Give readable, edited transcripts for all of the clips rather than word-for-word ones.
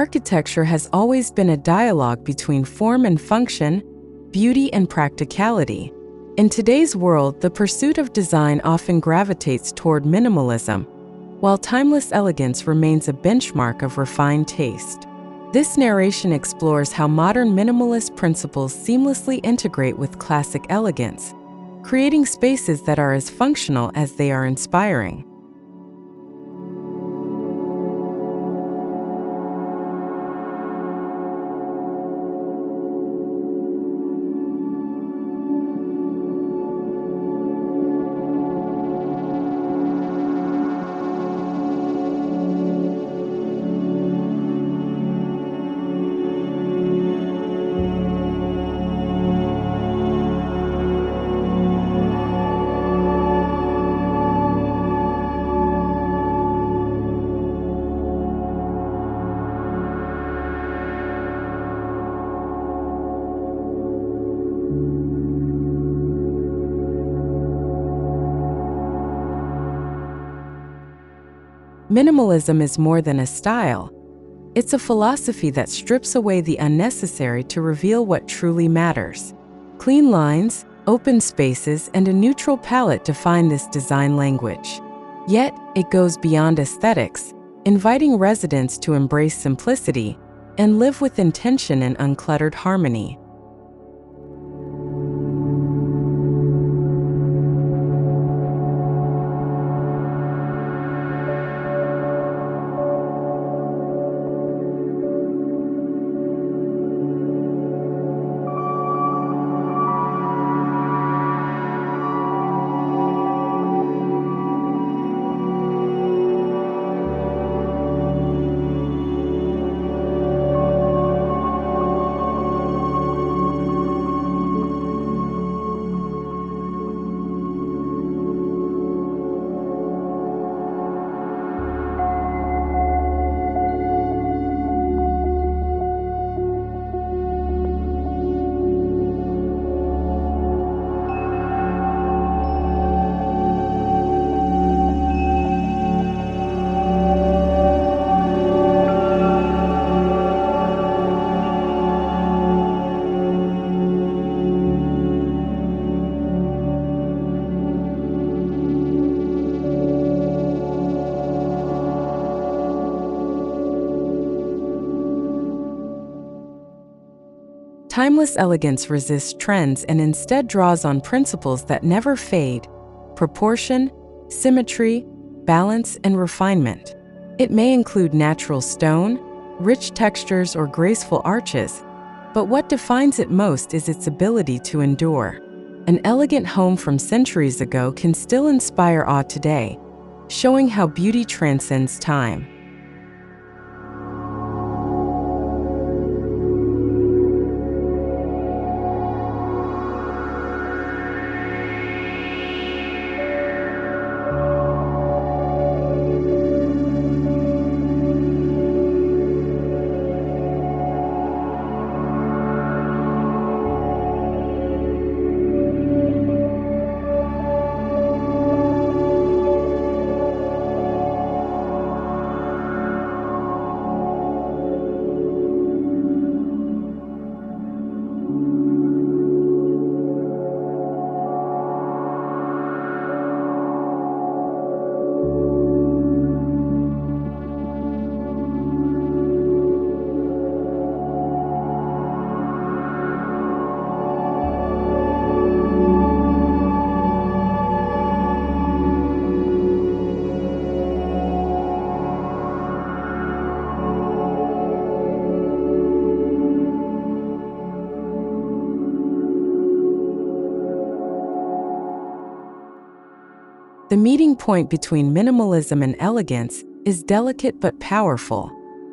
architecture has always been a dialogue between form and function, beauty and practicality. In today's world, the pursuit of design often gravitates toward minimalism, while timeless elegance remains a benchmark of refined taste. This narration explores how modern minimalist principles seamlessly integrate with classic elegance, creating spaces that are as functional as they are inspiring. Minimalism is more than a style. It's a philosophy that strips away the unnecessary to reveal what truly matters. Clean lines, open spaces, and a neutral palette define this design language. Yet, it goes beyond aesthetics, inviting residents to embrace simplicity and live with intention and uncluttered harmony. Timeless elegance resists trends and instead draws on principles that never fade: proportion, symmetry, balance, and refinement. It may include natural stone, rich textures, or graceful arches, but what defines it most is its ability to endure. An elegant home from centuries ago can still inspire awe today, showing how beauty transcends time. The meeting point between minimalism and elegance is delicate but powerful.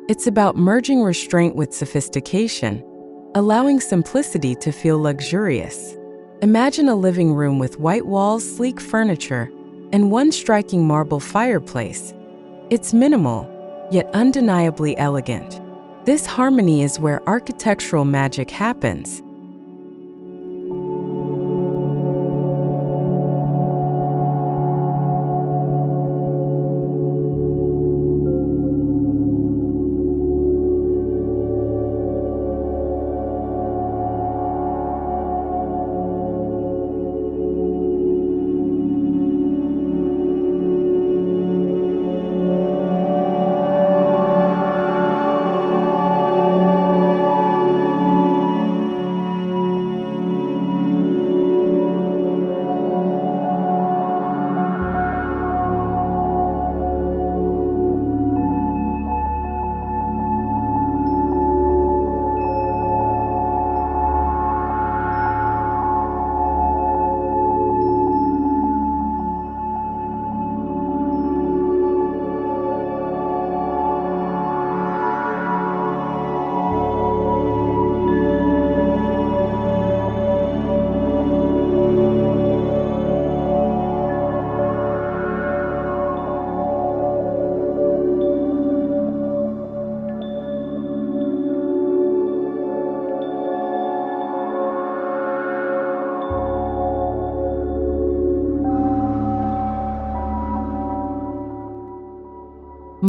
It's about merging restraint with sophistication, allowing simplicity to feel luxurious. Imagine a living room with white walls, sleek furniture, and one striking marble fireplace. It's minimal, yet undeniably elegant. This harmony is where architectural magic happens.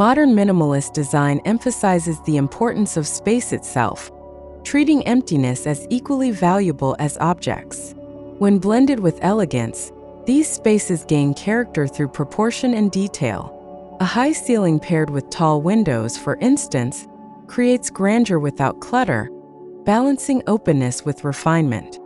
Modern minimalist design emphasizes the importance of space itself, treating emptiness as equally valuable as objects. When blended with elegance, these spaces gain character through proportion and detail. A high ceiling paired with tall windows, for instance, creates grandeur without clutter, balancing openness with refinement.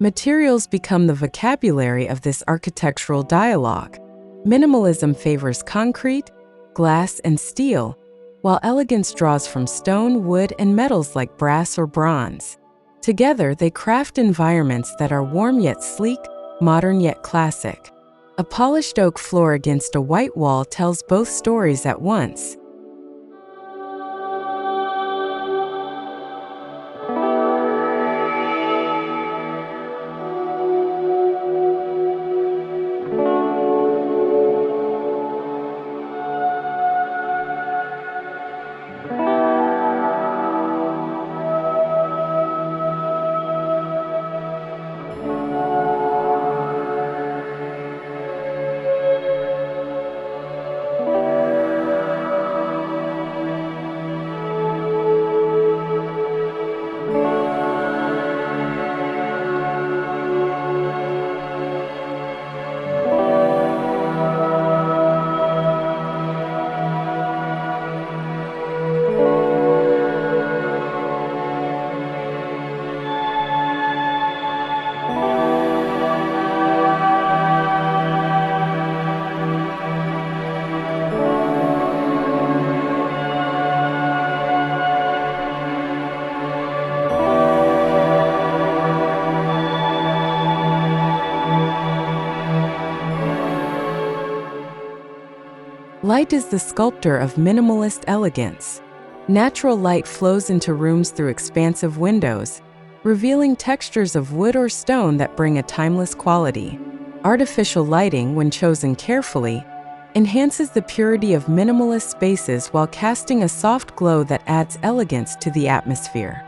Materials become the vocabulary of this architectural dialogue. Minimalism favors concrete, glass, and steel, while elegance draws from stone, wood, and metals like brass or bronze. Together, they craft environments that are warm yet sleek, modern yet classic. A polished oak floor against a white wall tells both stories at once. Light is the sculptor of minimalist elegance. Natural light flows into rooms through expansive windows, revealing textures of wood or stone that bring a timeless quality. Artificial lighting, when chosen carefully, enhances the purity of minimalist spaces while casting a soft glow that adds elegance to the atmosphere.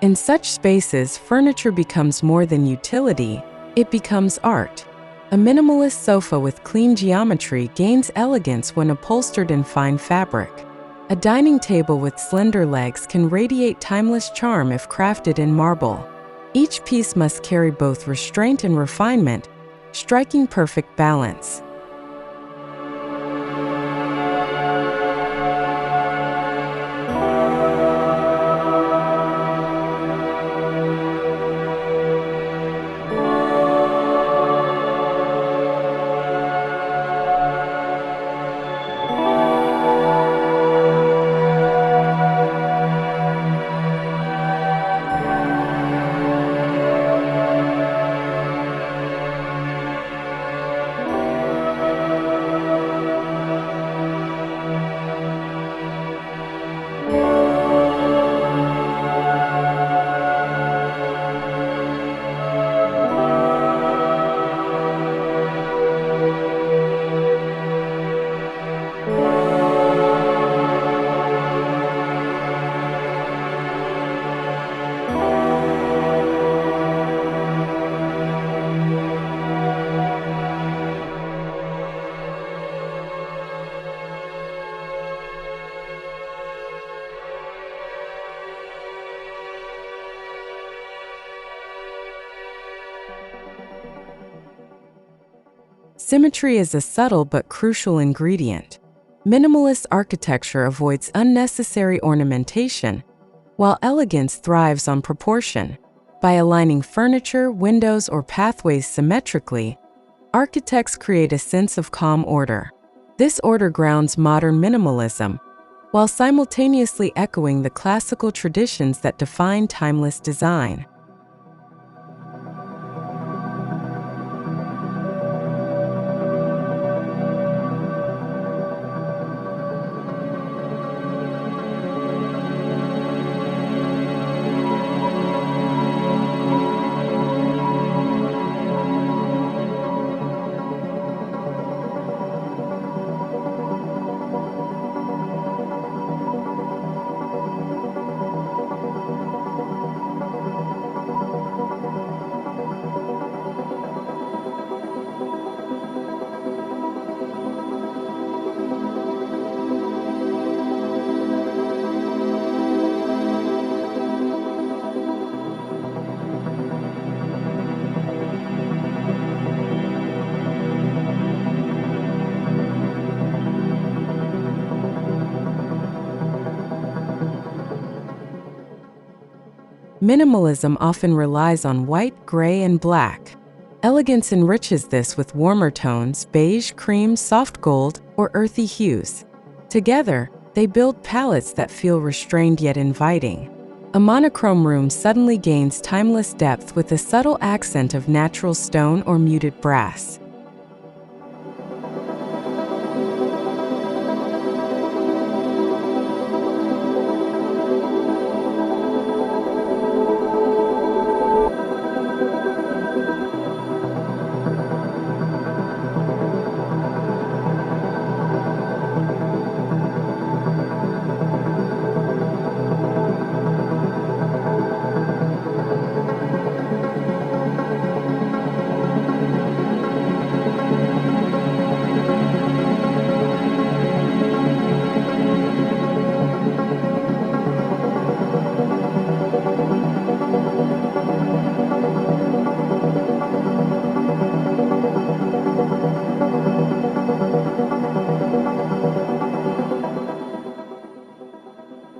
In such spaces, furniture becomes more than utility, it becomes art. A minimalist sofa with clean geometry gains elegance when upholstered in fine fabric. A dining table with slender legs can radiate timeless charm if crafted in marble. Each piece must carry both restraint and refinement, striking perfect balance. Symmetry is a subtle but crucial ingredient. Minimalist architecture avoids unnecessary ornamentation, while elegance thrives on proportion. By aligning furniture, windows, or pathways symmetrically, architects create a sense of calm order. This order grounds modern minimalism, while simultaneously echoing the classical traditions that define timeless design. Minimalism often relies on white, gray, and black. Elegance enriches this with warmer tones, beige, cream, soft gold, or earthy hues. Together, they build palettes that feel restrained yet inviting. A monochrome room suddenly gains timeless depth with a subtle accent of natural stone or muted brass.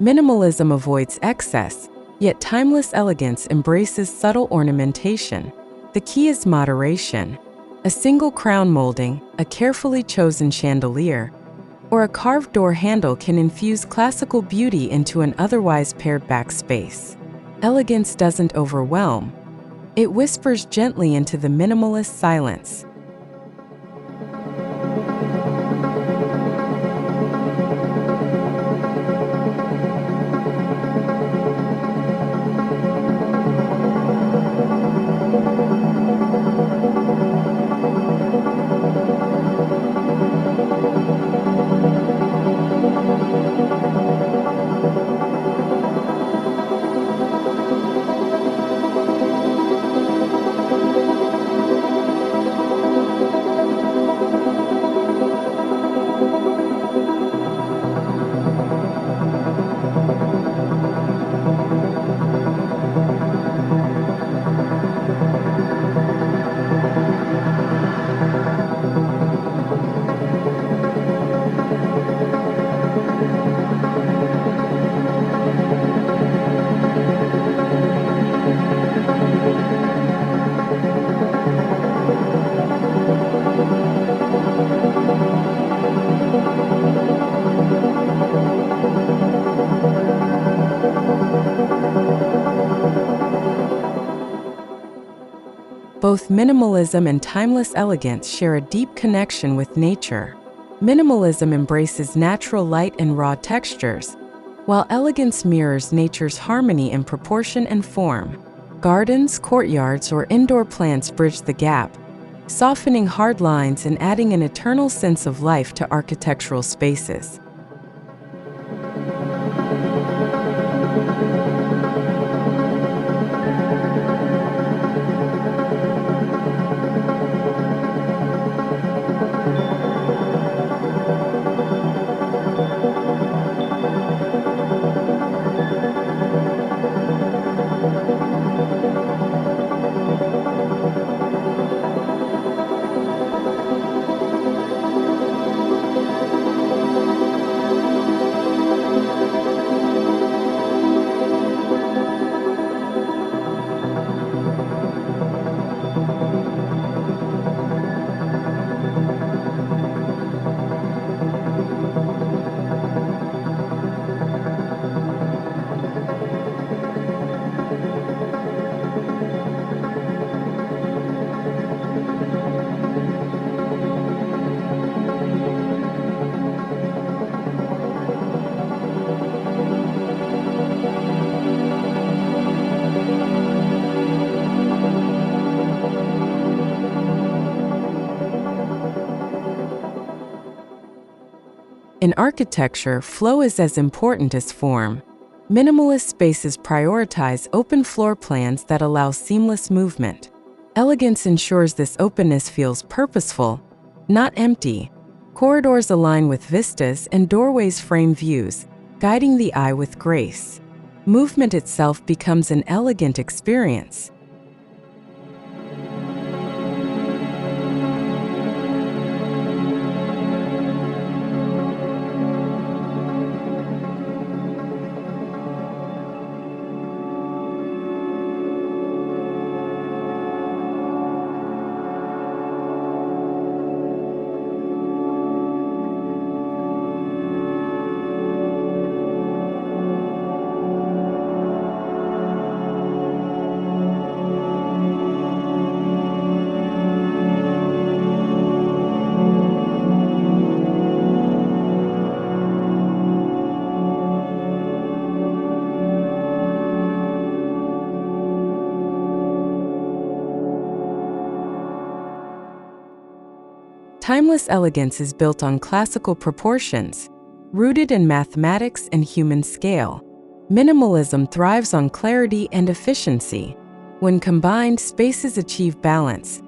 Minimalism avoids excess, yet timeless elegance embraces subtle ornamentation. The key is moderation. A single crown molding, a carefully chosen chandelier, or a carved door handle can infuse classical beauty into an otherwise pared-back space. Elegance doesn't overwhelm. It whispers gently into the minimalist silence. Both minimalism and timeless elegance share a deep connection with nature. Minimalism embraces natural light and raw textures, while elegance mirrors nature's harmony in proportion and form. Gardens, courtyards, or indoor plants bridge the gap, softening hard lines and adding an eternal sense of life to architectural spaces. In architecture, flow is as important as form. Minimalist spaces prioritize open floor plans that allow seamless movement. Elegance ensures this openness feels purposeful, not empty. Corridors align with vistas and doorways frame views, guiding the eye with grace. Movement itself becomes an elegant experience. Timeless elegance is built on classical proportions, rooted in mathematics and human scale. Minimalism thrives on clarity and efficiency. When combined, spaces achieve balance,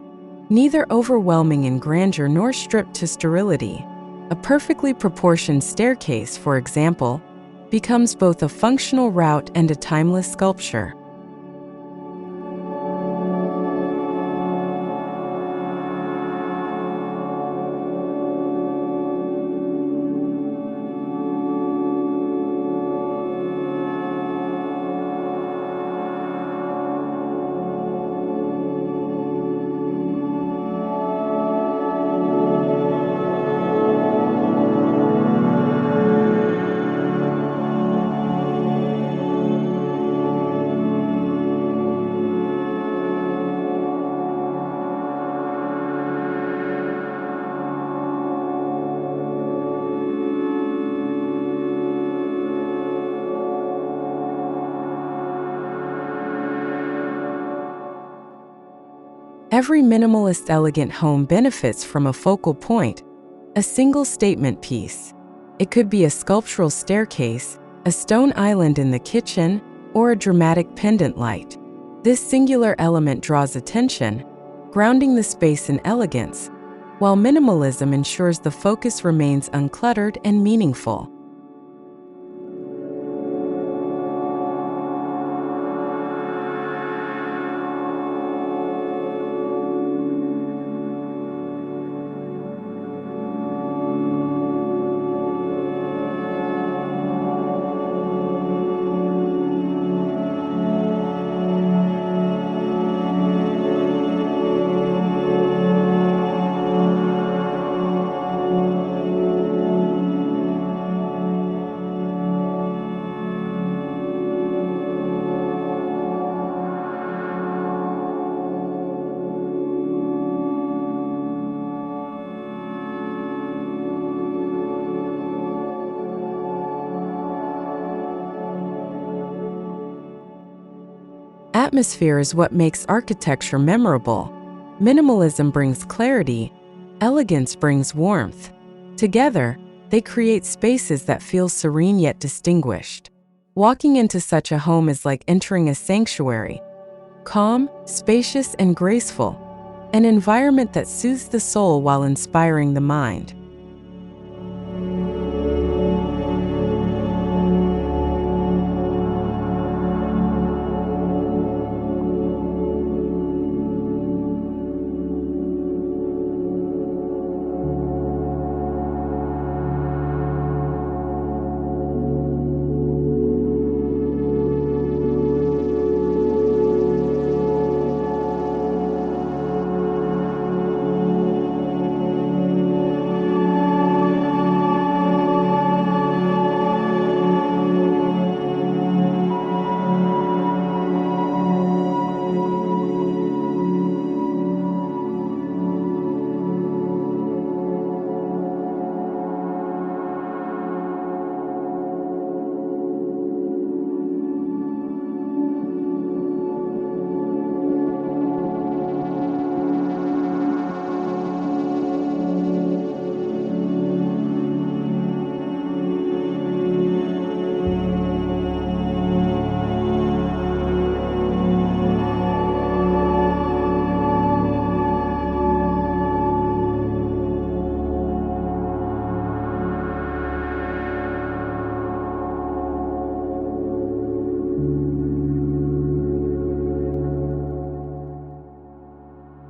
neither overwhelming in grandeur nor stripped to sterility. A perfectly proportioned staircase, for example, becomes both a functional route and a timeless sculpture. Every minimalist elegant home benefits from a focal point, a single statement piece. It could be a sculptural staircase, a stone island in the kitchen, or a dramatic pendant light. This singular element draws attention, grounding the space in elegance, while minimalism ensures the focus remains uncluttered and meaningful. Atmosphere is what makes architecture memorable. Minimalism brings clarity, elegance brings warmth. Together, they create spaces that feel serene yet distinguished. Walking into such a home is like entering a sanctuary, calm, spacious, and graceful, an environment that soothes the soul while inspiring the mind.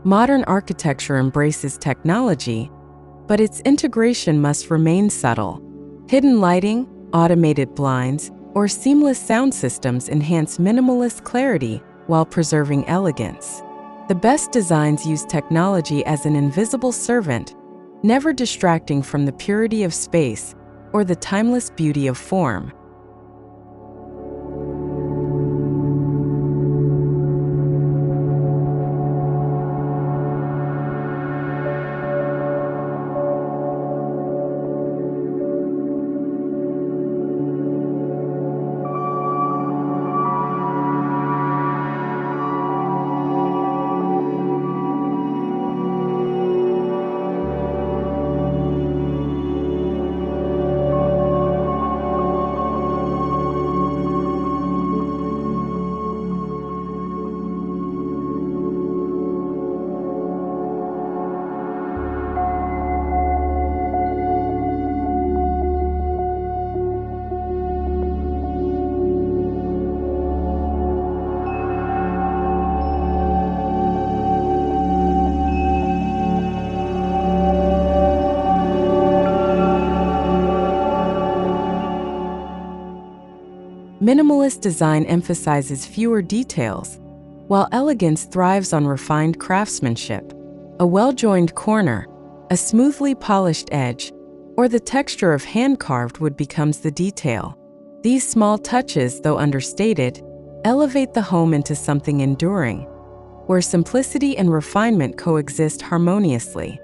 Modern architecture embraces technology, but its integration must remain subtle. Hidden lighting, automated blinds, or seamless sound systems enhance minimalist clarity while preserving elegance. The best designs use technology as an invisible servant, never distracting from the purity of space or the timeless beauty of form. Minimalist design emphasizes fewer details, while elegance thrives on refined craftsmanship. A well-joined corner, a smoothly polished edge, or the texture of hand-carved wood becomes the detail. These small touches, though understated, elevate the home into something enduring, where simplicity and refinement coexist harmoniously.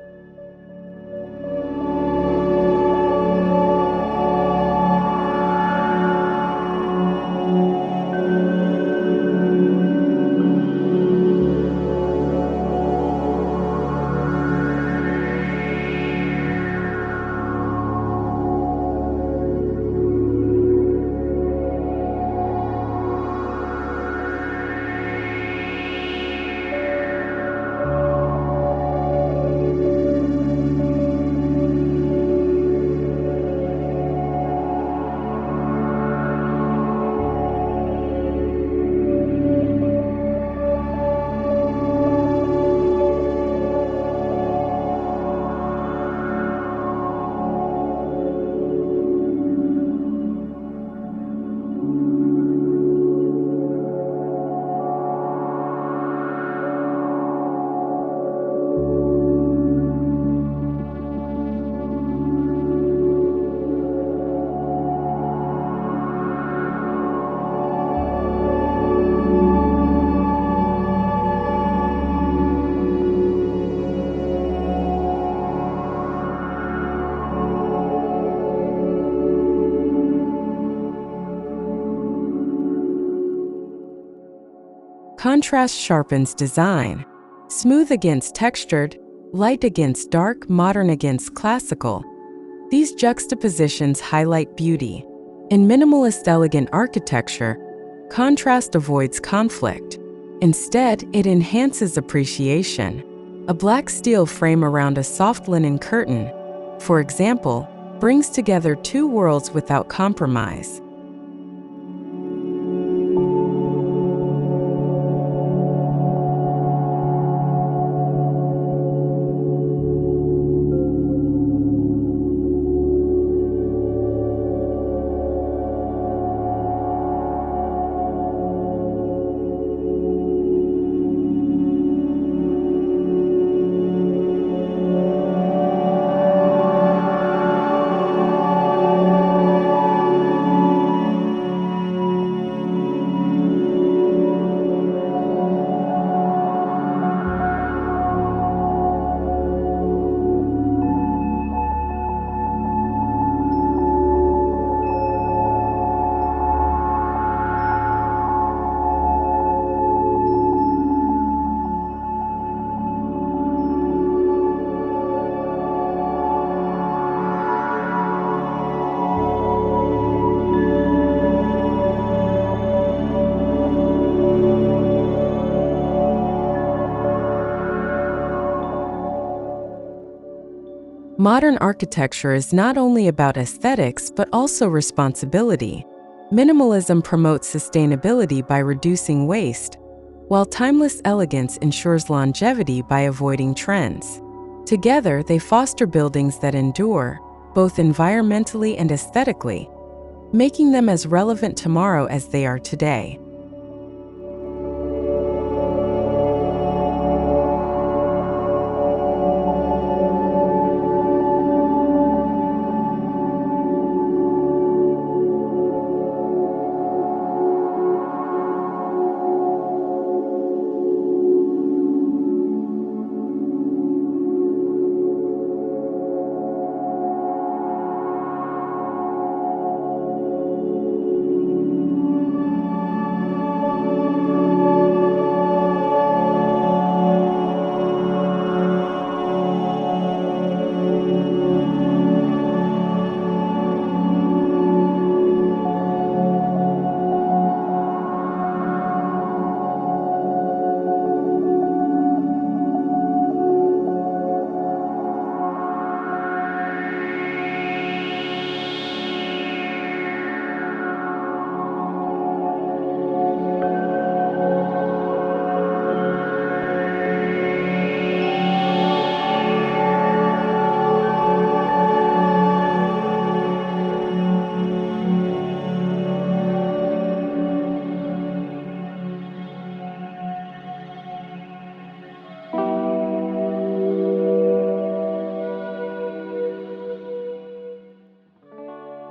Contrast sharpens design. Smooth against textured, light against dark, modern against classical. These juxtapositions highlight beauty. In minimalist elegant architecture, contrast avoids conflict. Instead, it enhances appreciation. A black steel frame around a soft linen curtain, for example, brings together two worlds without compromise. Modern architecture is not only about aesthetics but also responsibility. Minimalism promotes sustainability by reducing waste, while timeless elegance ensures longevity by avoiding trends. Together, they foster buildings that endure, both environmentally and aesthetically, making them as relevant tomorrow as they are today.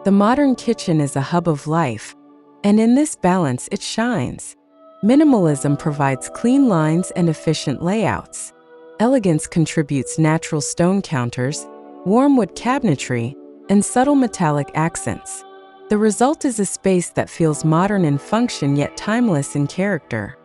The modern kitchen is a hub of life, and in this balance it shines. Minimalism provides clean lines and efficient layouts. Elegance contributes natural stone counters, warm wood cabinetry, and subtle metallic accents. The result is a space that feels modern in function yet timeless in character.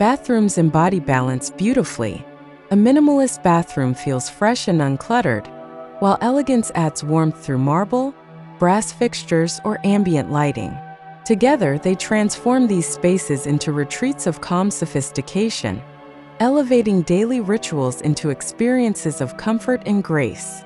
Bathrooms embody balance beautifully. A minimalist bathroom feels fresh and uncluttered, while elegance adds warmth through marble, brass fixtures, or ambient lighting. Together, they transform these spaces into retreats of calm sophistication, elevating daily rituals into experiences of comfort and grace.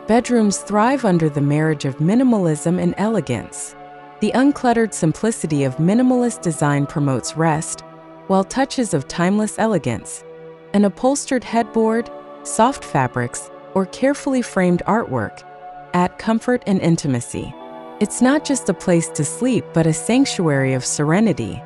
Bedrooms thrive under the marriage of minimalism and elegance. The uncluttered simplicity of minimalist design promotes rest, while touches of timeless elegance, an upholstered headboard, soft fabrics, or carefully framed artwork, add comfort and intimacy. It's not just a place to sleep, but a sanctuary of serenity.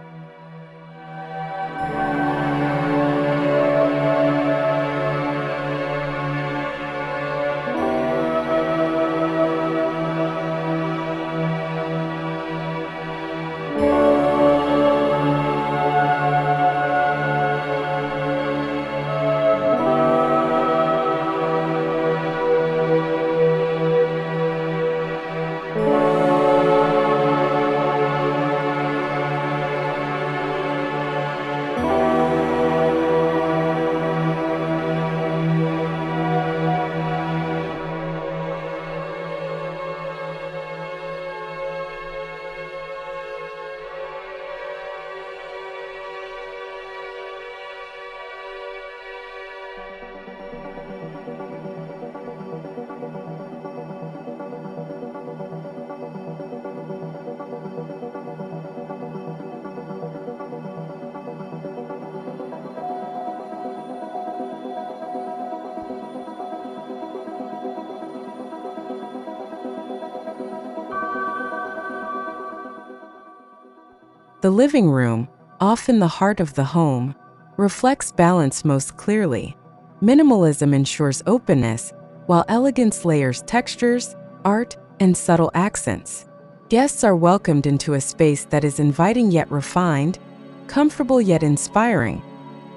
The living room, often the heart of the home, reflects balance most clearly. Minimalism ensures openness, while elegance layers textures, art, and subtle accents. Guests are welcomed into a space that is inviting yet refined, comfortable yet inspiring,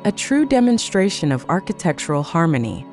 a true demonstration of architectural harmony.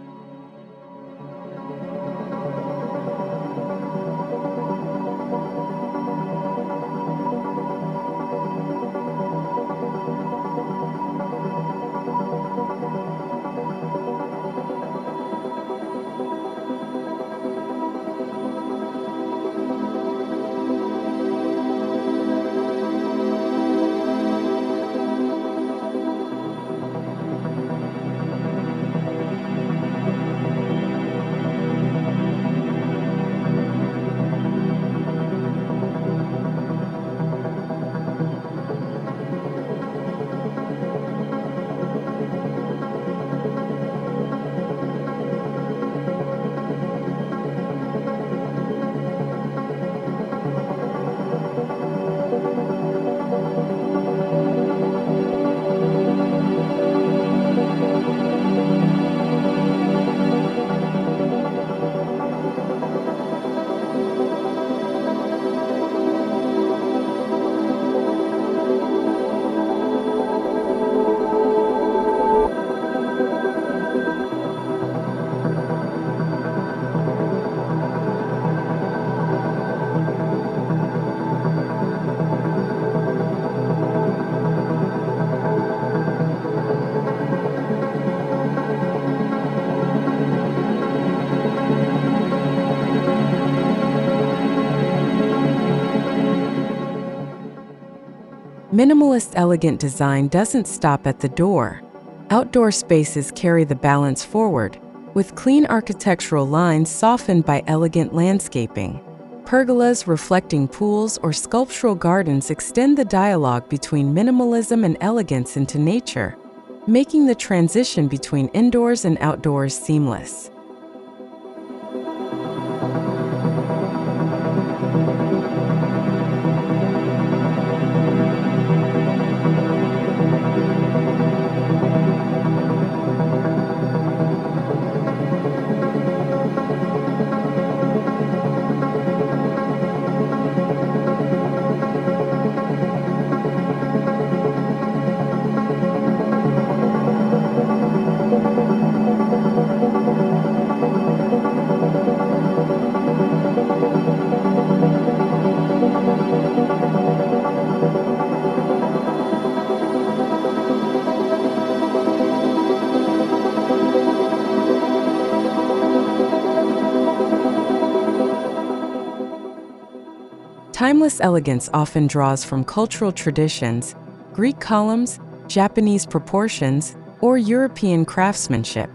Minimalist elegant design doesn't stop at the door. Outdoor spaces carry the balance forward, with clean architectural lines softened by elegant landscaping. Pergolas reflecting pools or sculptural gardens extend the dialogue between minimalism and elegance into nature, making the transition between indoors and outdoors seamless. Timeless elegance often draws from cultural traditions, Greek columns, Japanese proportions, or European craftsmanship.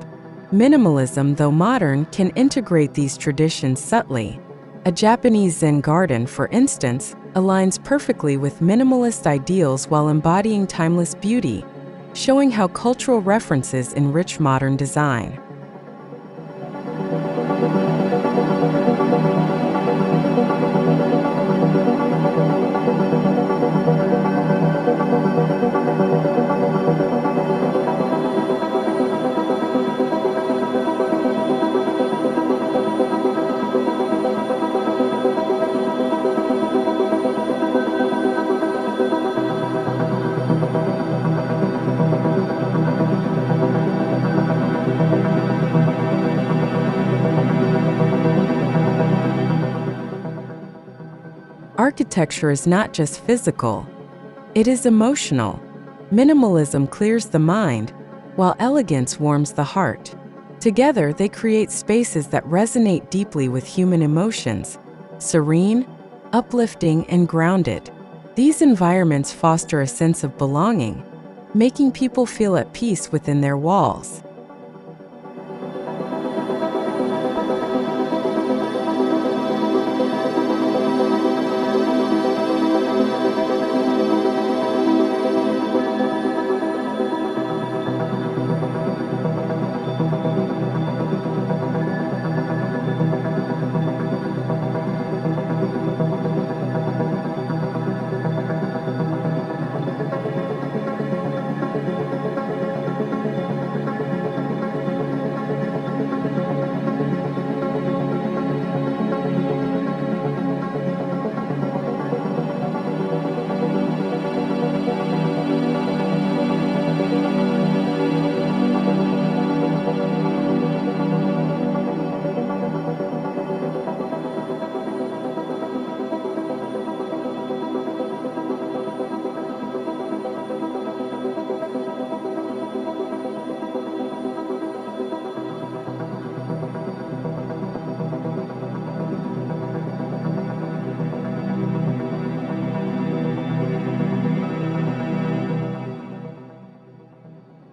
Minimalism, though modern, can integrate these traditions subtly. A Japanese Zen garden, for instance, aligns perfectly with minimalist ideals while embodying timeless beauty, showing how cultural references enrich modern design. Architecture is not just physical, it is emotional. Minimalism clears the mind, while elegance warms the heart. Together, they create spaces that resonate deeply with human emotions, serene, uplifting, and grounded. These environments foster a sense of belonging, making people feel at peace within their walls.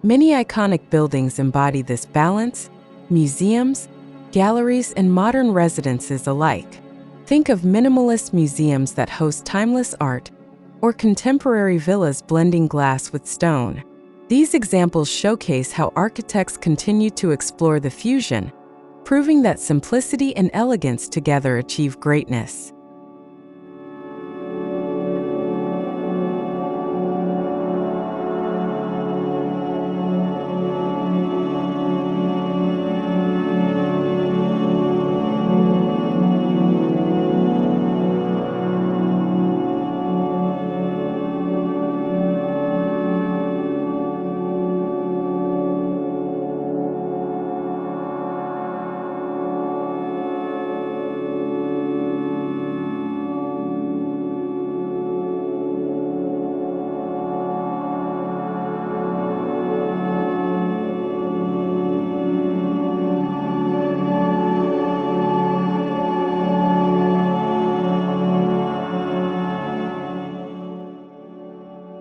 Many iconic buildings embody this balance: museums, galleries, and modern residences alike. Think of minimalist museums that host timeless art, or contemporary villas blending glass with stone. These examples showcase how architects continue to explore the fusion, proving that simplicity and elegance together achieve greatness.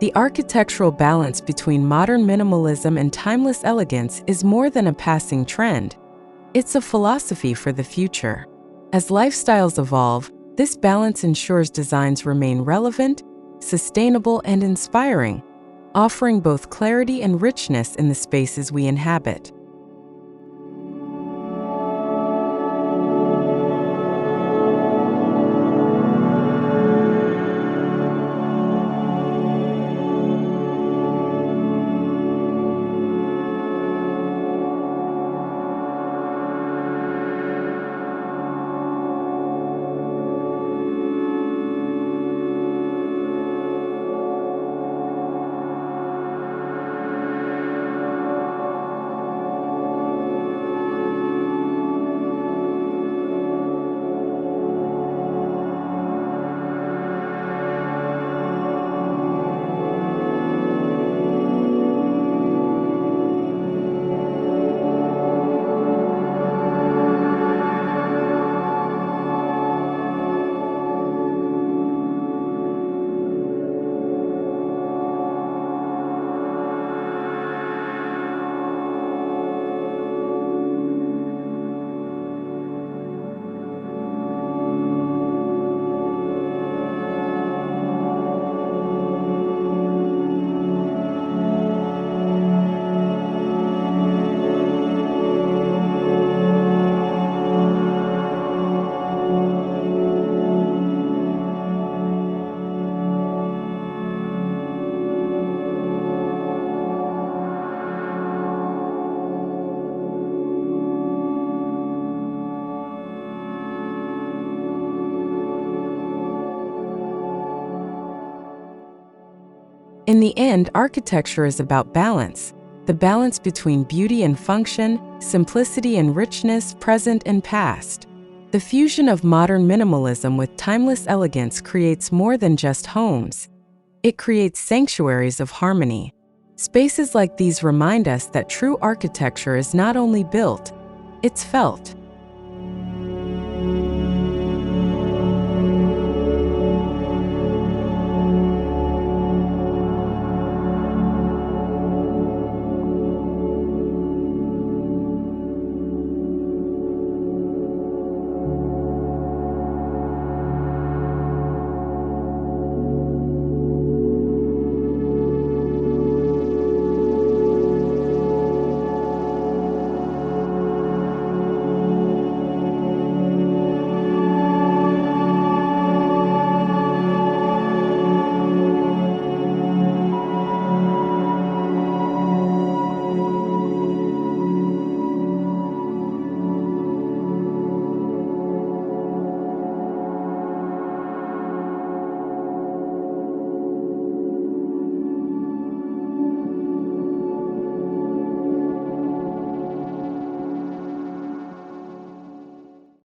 The architectural balance between modern minimalism and timeless elegance is more than a passing trend. It's a philosophy for the future. As lifestyles evolve, this balance ensures designs remain relevant, sustainable, and inspiring, offering both clarity and richness in the spaces we inhabit. In the end, architecture is about balance, the balance between beauty and function, simplicity and richness, present and past. The fusion of modern minimalism with timeless elegance creates more than just homes. It creates sanctuaries of harmony. Spaces like these remind us that true architecture is not only built, it's felt.